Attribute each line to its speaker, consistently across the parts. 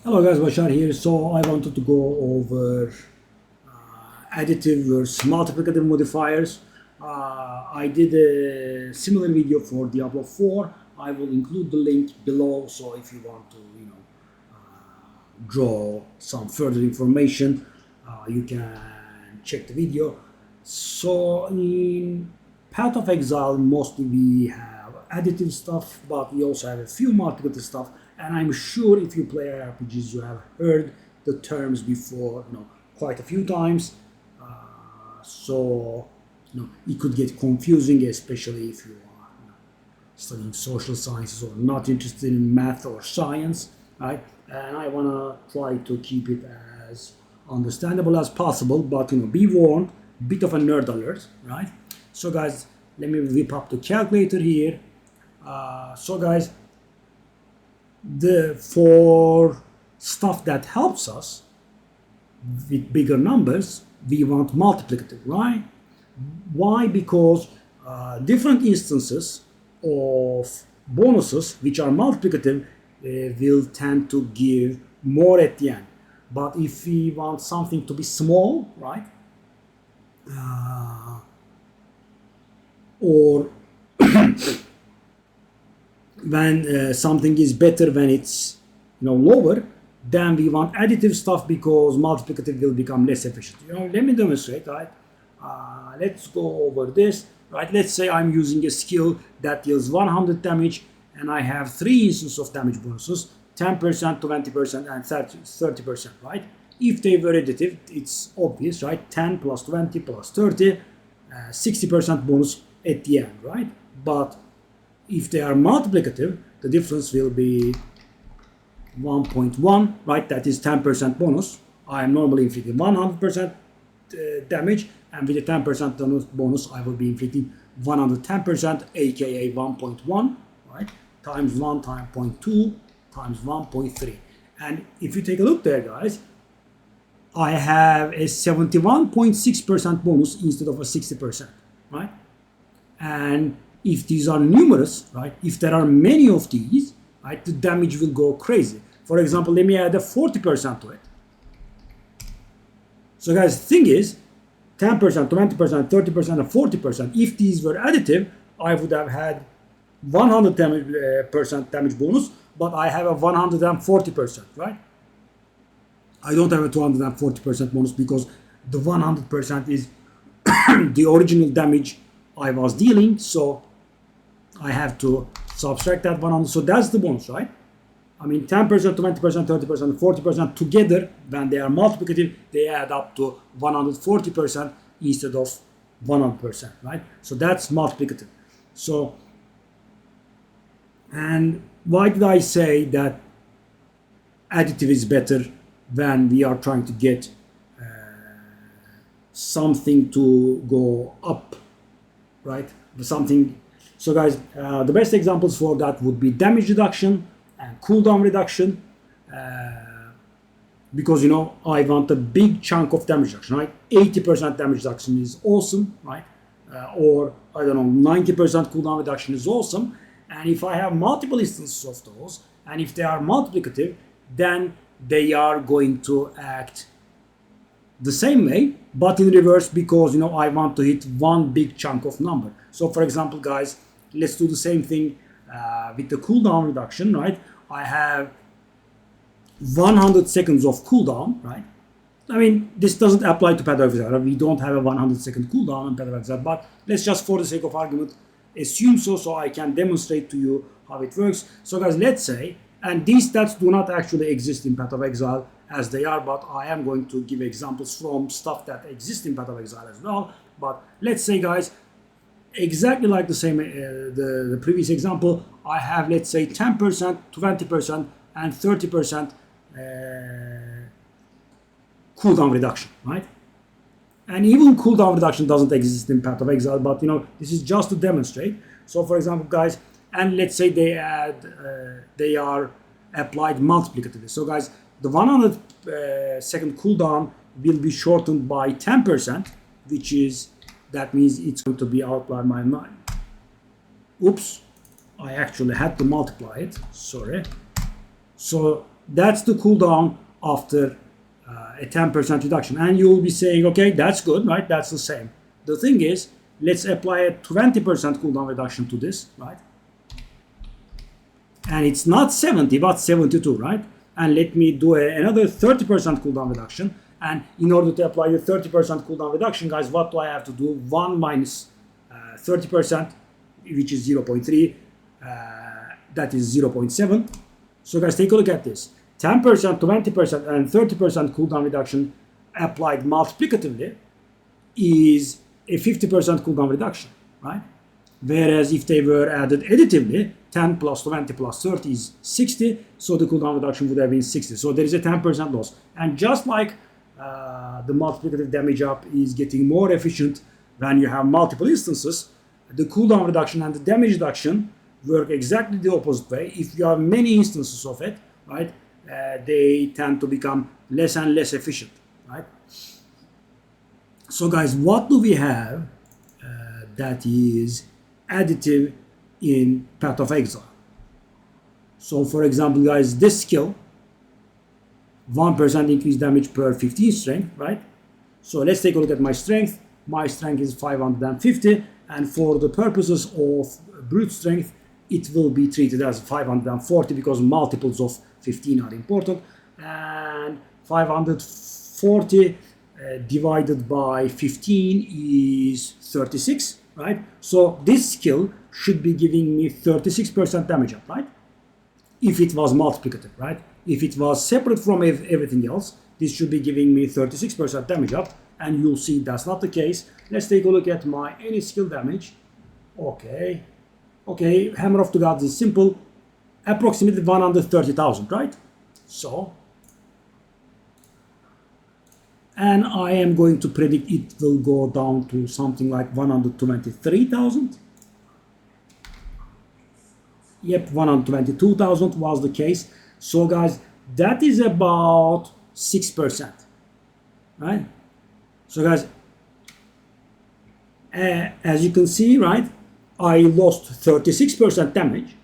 Speaker 1: Hello guys, Bashar here. So I wanted to go over additive versus multiplicative modifiers. I did a similar video for Diablo 4. I will include the link below, so if you want to, draw some further information, you can check the video. So in Path of Exile, mostly we have additive stuff, but we also have a few multiplicative stuff. And I'm sure if you play RPGs, you have heard the terms before, quite a few times. So it could get confusing, especially if you are studying social sciences or not interested in math or science, right? And I want to try to keep it as understandable as possible, but be warned, bit of a nerd alert, right? So guys, let me whip up the calculator here. So guys, for stuff that helps us with bigger numbers, we want multiplicative, right? Why? Because different instances of bonuses which are multiplicative will tend to give more at the end. But if we want something to be small, right, or when something is better when it's lower, then we want additive stuff because multiplicative will become less efficient. Let me demonstrate, right? Let's go over this, right? Let's say I'm using a skill that deals 100 damage and I have 3 instances of damage bonuses, 10%, 20%, and 30%, right? If they were additive, it's obvious, right? 10 plus 20 plus 30, 60% bonus at the end, right? But if they are multiplicative, the difference will be 1.1, right? That is 10% bonus. I am normally inflicting 100% damage, and with a 10% bonus, I will be inflicting 110%, aka 1.1, right? Times 1 times 0.2 times 1.3. And if you take a look there, guys, I have a 71.6% bonus instead of a 60%, right? And if these are numerous, right, if there are many of these, right, the damage will go crazy. For example, let me add a 40% to it. So guys, the thing is, 10%, 20%, 30%, and 40%, if these were additive, I would have had 100% damage bonus, but I have a 140%, right? I don't have a 240% bonus because the 100% is the original damage I was dealing, so I have to subtract that 100. So that's the bonus, right? I mean, 10%, 20%, 30%, 40% together, when they are multiplicative, they add up to 140% instead of 100%, right? So that's multiplicative. So, and why did I say that additive is better when we are trying to get something to go up, right? Something. So guys, the best examples for that would be damage reduction and cooldown reduction, because I want a big chunk of damage reduction, right? 80% damage reduction is awesome, right? Or I don't know, 90% cooldown reduction is awesome. And if I have multiple instances of those, and if they are multiplicative, then they are going to act the same way, but in reverse, because I want to hit one big chunk of number. So for example, guys, let's do the same thing with the cooldown reduction, right? I have 100 seconds of cooldown, right? I mean, this doesn't apply to Path of Exile. We don't have a 100-second cooldown in Path of Exile, but let's just, for the sake of argument, assume so I can demonstrate to you how it works. So guys, let's say, and these stats do not actually exist in Path of Exile as they are, but I am going to give examples from stuff that exists in Path of Exile as well. But let's say, guys, exactly like the same the previous example, I have, let's say, 10%, 20%, and 30% cooldown reduction, right? And even cooldown reduction doesn't exist in Path of Exile, but this is just to demonstrate. So for example, guys, and let's say they are applied multiplicatively. So guys, the 100-second cooldown will be shortened by 10%, that means it's going to be outlined by 9. Oops, I actually had to multiply it, sorry. So That's the cooldown after a 10% reduction. And you'll be saying, okay, that's good, right? That's the same. The thing is, let's apply a 20% cooldown reduction to this, right? And it's not 70, but 72, right? And let me do another 30% cooldown reduction. And in order to apply the 30% cooldown reduction, guys, what do I have to do? 1 minus 30%, which is 0.3. That is 0.7. So guys, take a look at this. 10%, 20%, and 30% cooldown reduction applied multiplicatively is a 50% cooldown reduction, right? Whereas if they were added additively, 10 plus 20 plus 30 is 60, so the cooldown reduction would have been 60. So there is a 10% loss. And just like the multiplicative damage up is getting more efficient when you have multiple instances, the cooldown reduction and the damage reduction work exactly the opposite way. If you have many instances of it, right, they tend to become less and less efficient, right? So guys, what do we have that is additive in Path of Exile? So for example, guys, this skill, 1% increased damage per 15 strength, right? So let's take a look at my strength. My strength is 550, and for the purposes of brute strength, it will be treated as 540 because multiples of 15 are important. And 540 divided by 15 is 36, right? So this skill should be giving me 36% damage up, right? If it was multiplicative, right? If it was separate from everything else, this should be giving me 36% damage up, and you'll see that's not the case. Let's take a look at my any skill damage. Okay, Hammer of the Gods is simple, approximately 130,000, right? So, and I am going to predict it will go down to something like 123,000. Yep, 122,000 was the case. So guys, that is about 6%, right? So guys, as you can see, right, I lost 36% damage,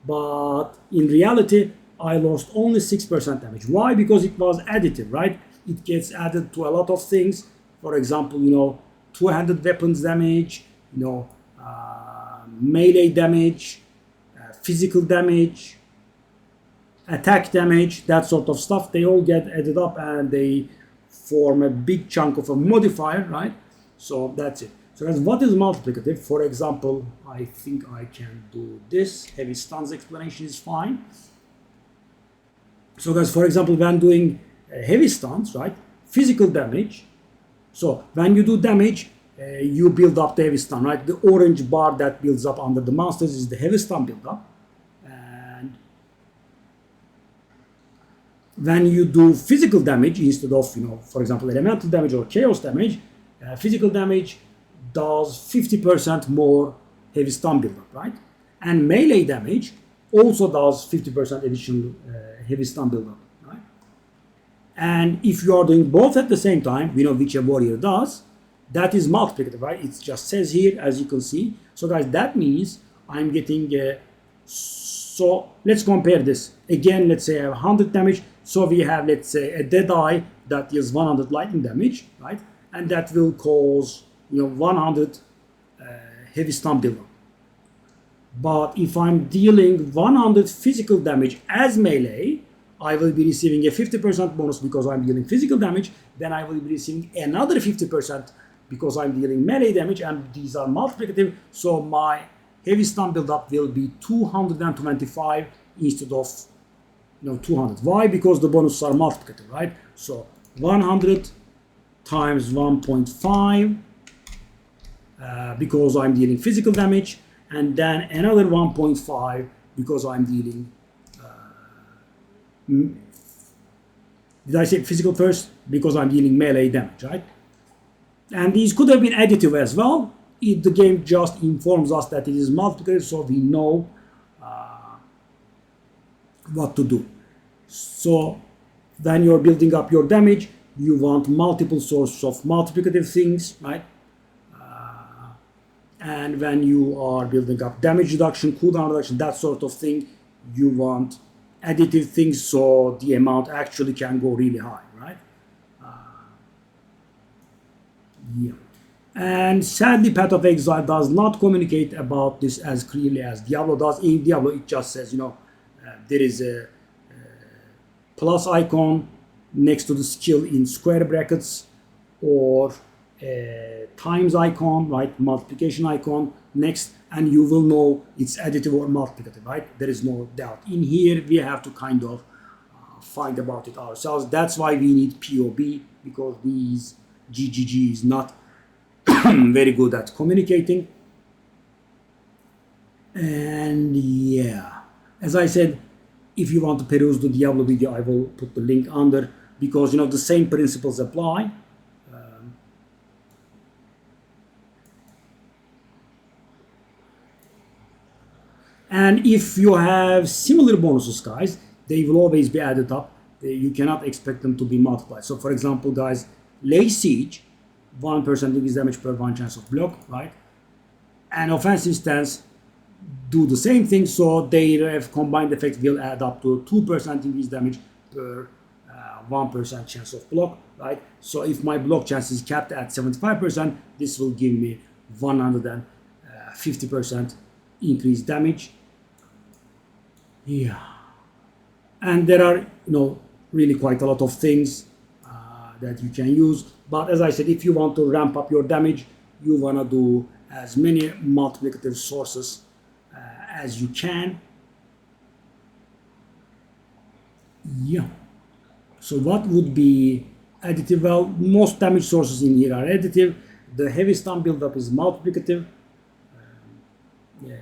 Speaker 1: but in reality, I lost only 6% damage. Why? Because it was additive, right? It gets added to a lot of things. For example, 200 weapons damage, melee damage, physical damage, attack damage, that sort of stuff. They all get added up and they form a big chunk of a modifier, right? So that's it. So guys, what is multiplicative? For example, I think I can do this. Heavy stuns explanation is fine. So guys, for example, when doing heavy stuns, right, physical damage. So when you do damage, you build up the heavy stun, right? The orange bar that builds up under the monsters is the heavy stun build up. And when you do physical damage instead of, for example, elemental damage or chaos damage, physical damage does 50% more heavy stun build up, right? And melee damage also does 50% additional heavy stun build up, right? And if you are doing both at the same time, which a warrior does, that is multiplicative, right? It just says here, as you can see. So guys, that means I'm getting so let's compare this again. Let's say I have 100 damage, so we have, let's say, a dead eye that deals 100 lightning damage, right? And that will cause 100 heavy stun buildup. But if I'm dealing 100 physical damage as melee, I will be receiving a 50% bonus because I'm dealing physical damage. Then I will be receiving another 50% because I'm dealing melee damage, and these are multiplicative. So my heavy stun buildup will be 225 instead of 200. Why? Because the bonuses are multiplicative, right? So 100 times 1.5 because I'm dealing physical damage, and then another 1.5 because I'm dealing did I say physical first? Because I'm dealing melee damage, right? And these could have been additive as well. The game just informs us that it is multiplicative, so we know what to do. So when you're building up your damage, you want multiple sources of multiplicative things, right? And when you are building up damage reduction, cooldown reduction, that sort of thing, you want additive things, so the amount actually can go really high, right? Yeah. And sadly, Path of Exile does not communicate about this as clearly as Diablo does. In Diablo, it just says, there is a plus icon next to the skill in square brackets, or a times icon, right? Multiplication icon next, and you will know it's additive or multiplicative, right? There is no doubt. In here, we have to kind of find about it ourselves. That's why we need POB, because these GGG is not very good at communicating. And yeah, as I said, if you want to peruse the Diablo video, I will put the link under, because the same principles apply. And if you have similar bonuses, guys, they will always be added up. You cannot expect them to be multiplied. So for example, guys, Lay Siege, 1% increase damage per 1 chance of block, right? And Offensive Stance do the same thing, so their combined effect will add up to 2% increase damage per 1% chance of block, right? So if my block chance is capped at 75%, this will give me 150% increased damage. Yeah. And there are, really quite a lot of things that you can use. But as I said, if you want to ramp up your damage, you want to do as many multiplicative sources as you can. Yeah. So what would be additive? Well, most damage sources in here are additive. The heavy stun buildup is multiplicative. Yeah.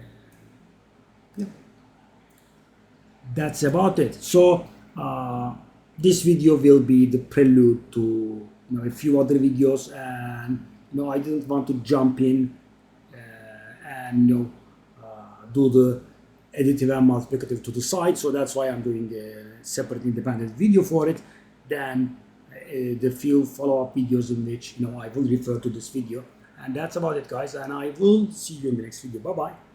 Speaker 1: That's about it. So this video will be the prelude to a few other videos, and I didn't want to jump in and do the additive and multiplicative to the side, so that's why I'm doing a separate independent video for it. Then the few follow-up videos in which I will refer to this video, and that's about it, guys, and I will see you in the next video. Bye bye.